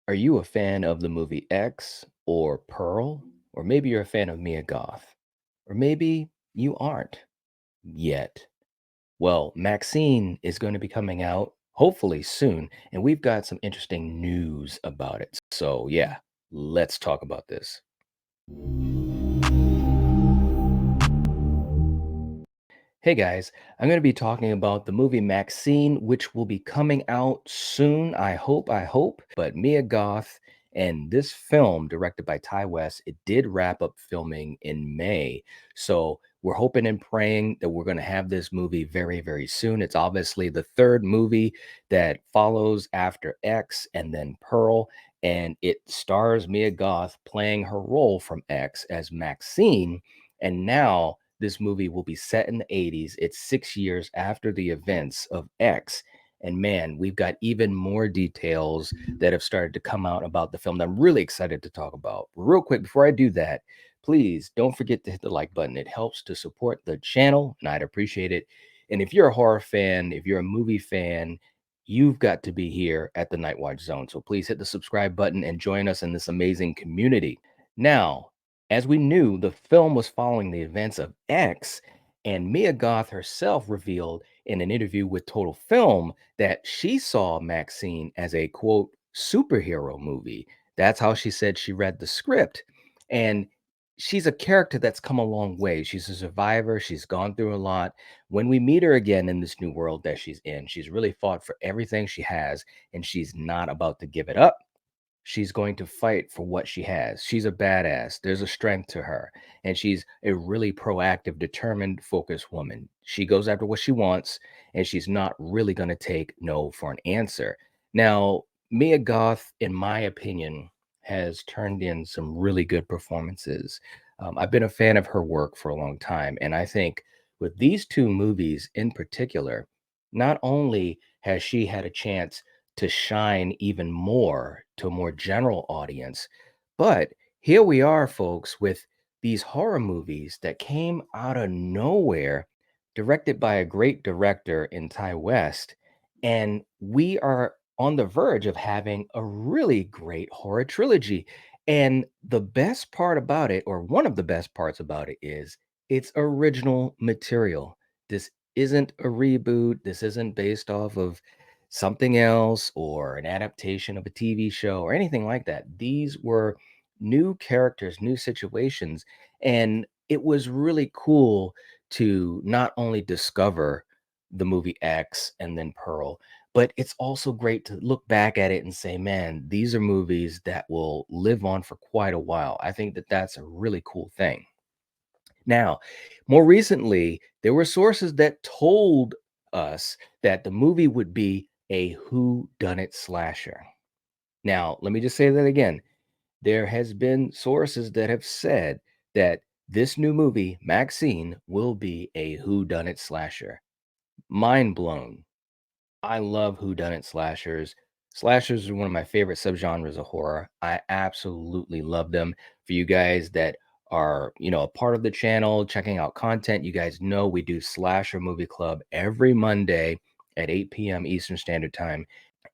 Are you a fan of the movie X or Pearl? Or maybe you're a fan of Mia Goth? Or maybe you aren't yet. Well, Maxine is going to be coming out hopefully soon, and we've got some interesting news about it. So, yeah, let's talk about this. Hey guys, I'm going to be talking about the movie Maxine, which will be coming out soon. I hope. But Mia Goth and this film, directed by Ty West, it did wrap up filming in May. So we're hoping and praying that we're going to have this movie very, very soon. It's obviously the third movie that follows after X and then Pearl. And it stars Mia Goth playing her role from X as Maxine. And now this movie will be set in the 80s. It's 6 years after the events of X. And man, we've got even more details that have started to come out about the film that I'm really excited to talk about. Real quick, before I do that, please don't forget to hit the like button. It helps to support the channel, and I'd appreciate it. And if you're a horror fan, if you're a movie fan, you've got to be here at the Night Watch Zone. So please hit the subscribe button and join us in this amazing community. Now, as we knew, the film was following the events of X, and Mia Goth herself revealed in an interview with Total Film that she saw Maxine as a quote superhero movie. That's how she said she read the script. And she's a character that's come a long way. She's a survivor, she's gone through a lot. When we meet her again in this new world that she's in, she's really fought for everything she has, and she's not about to give it up. She's going to fight for what she has. She's a badass. There's a strength to her. And she's a really proactive, determined, focused woman. She goes after what she wants, and she's not really going to take no for an answer. Now, Mia Goth, in my opinion, has turned in some really good performances. I've been a fan of her work for a long time. And I think with these two movies in particular, not only has she had a chance to shine even more to a more general audience. But here we are, folks, with these horror movies that came out of nowhere, directed by a great director in Ty West. And we are on the verge of having a really great horror trilogy. And the best part about it, or one of the best parts about it, is it's original material. This isn't a reboot. This isn't based off of something else or an adaptation of a TV show or anything like that. These were new characters, new situations. And it was really cool to not only discover the movie X and then Pearl, but it's also great to look back at it and say, man, these are movies that will live on for quite a while. I think that that's a really cool thing. Now, more recently, there were sources that told us that the movie would be a whodunit slasher. Now, let me just say that again. There has been sources that have said that this new movie, Maxine, will be a whodunit slasher. Mind blown. I love whodunit slashers. Slashers are one of my favorite subgenres of horror. I absolutely love them. For you guys that are, a part of the channel, checking out content, you guys know we do Slasher Movie Club every Monday at 8 p.m. Eastern Standard Time.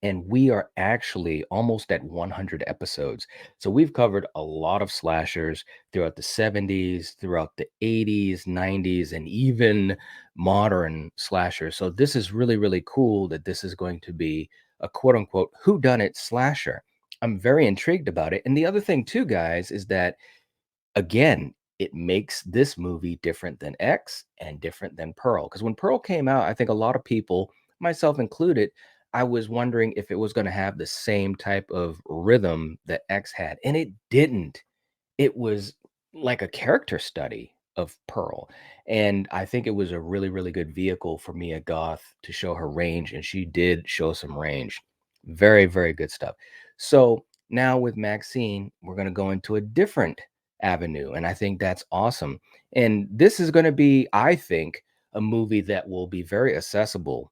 And we are actually almost at 100 episodes. So we've covered a lot of slashers throughout the 70s, throughout the 80s, 90s, and even modern slashers. So this is really, really cool that this is going to be a quote unquote whodunit slasher. I'm very intrigued about it. And the other thing, too, guys, is that again, it makes this movie different than X and different than Pearl. Because when Pearl came out, I think a lot of people, myself included, I was wondering if it was going to have the same type of rhythm that X had. And it didn't. It was like a character study of Pearl. And I think it was a really, really good vehicle for Mia Goth to show her range. And she did show some range. Very, very good stuff. So now with Maxine, we're going to go into a different avenue. And I think that's awesome. And this is going to be, I think, a movie that will be very accessible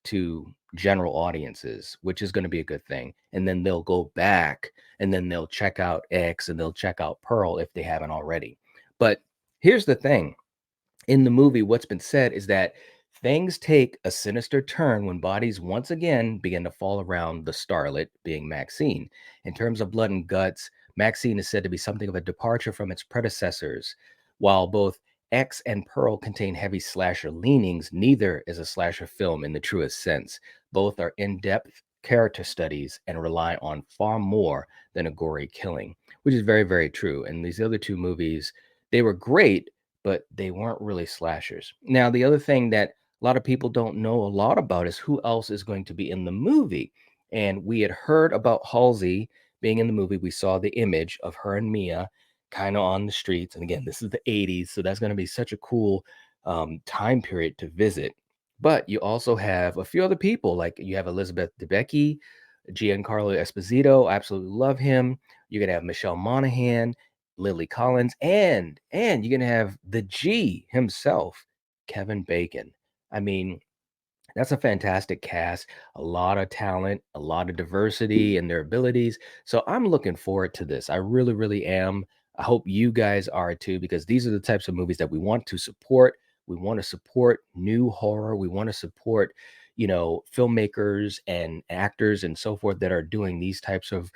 to general audiences, which is going to be a good thing. And then they'll go back and then they'll check out X and they'll check out Pearl if they haven't already. But here's the thing, in the movie, what's been said is that Things take a sinister turn when bodies once again begin to fall around the starlet, being Maxine. In terms of blood and guts, Maxine is said to be something of a departure from its predecessors. While both X and Pearl contain heavy slasher leanings, neither is a slasher film in the truest sense. Both are in depth character studies and rely on far more than a gory killing, which is very, very true. And these other two movies, they were great, but they weren't really slashers. Now, the other thing that a lot of people don't know a lot about is who else is going to be in the movie. And we had heard about Halsey being in the movie. We saw the image of her and Mia kind of on the streets. And again, this is the 80s. So that's going to be such a cool time period to visit. But you also have a few other people, like you have Elizabeth Debicki, Giancarlo Esposito. I absolutely love him. You're going to have Michelle Monaghan, Lily Collins, and you're going to have the G himself, Kevin Bacon. I mean, that's a fantastic cast, a lot of talent, a lot of diversity in their abilities. So I'm looking forward to this. I really, really am. I hope you guys are too, because these are the types of movies that we want to support. We want to support new horror. We want to support, filmmakers and actors and so forth that are doing these types of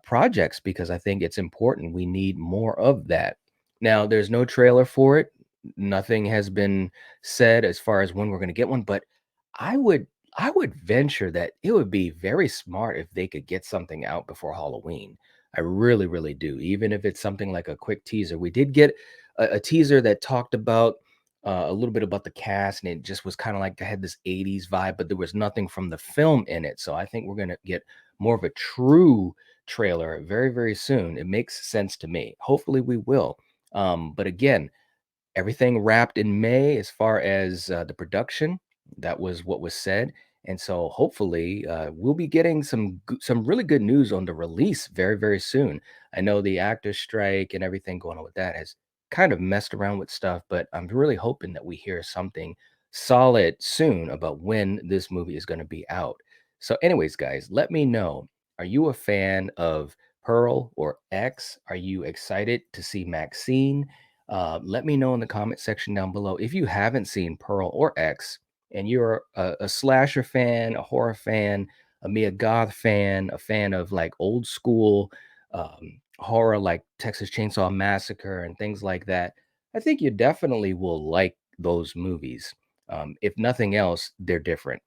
projects because I think it's important. We need more of that. Now, there's no trailer for it. Nothing has been said as far as when we're going to get one, but I would I would venture that it would be very smart if they could get something out before Halloween. I really, really do. Even if it's something like a quick teaser. We did get a teaser that talked about a little bit about the cast, and it just was kind of like I had this 80s vibe, but there was nothing from the film in it. So I think we're gonna get more of a true trailer very, very soon. It makes sense to me. Hopefully we will. But again, everything wrapped in May as far as the production. That was what was said. And so hopefully we'll be getting some really good news on the release very, very soon. I know the actors strike and everything going on with that has kind of messed around with stuff, but I'm really hoping that we hear something solid soon about when this movie is going to be out. So anyways, guys, let me know. Are you a fan of Pearl or X? Are you excited to see Maxine? Let me know in the comment section down below if you haven't seen Pearl or X and you're a slasher fan, a horror fan, a Mia Goth fan, a fan of like old school horror like Texas Chainsaw Massacre and things like that. I think you definitely will like those movies. If nothing else, they're different.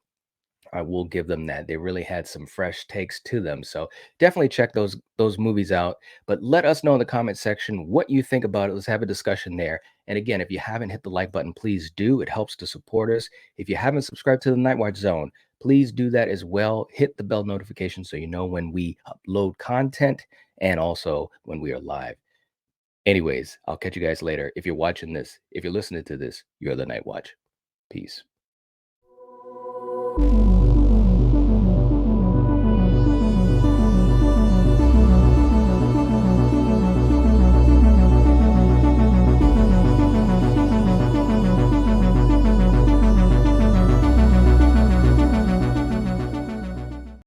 I will give them that. They really had some fresh takes to them. So definitely check those movies out. But let us know in the comment section what you think about it. Let's have a discussion there. And again, if you haven't hit the like button, please do. It helps to support us. If you haven't subscribed to the Night Watch Zone, please do that as well. Hit the bell notification so you know when we upload content and also when we are live. Anyways, I'll catch you guys later. If you're watching this, if you're listening to this, you're the Night Watch. Peace.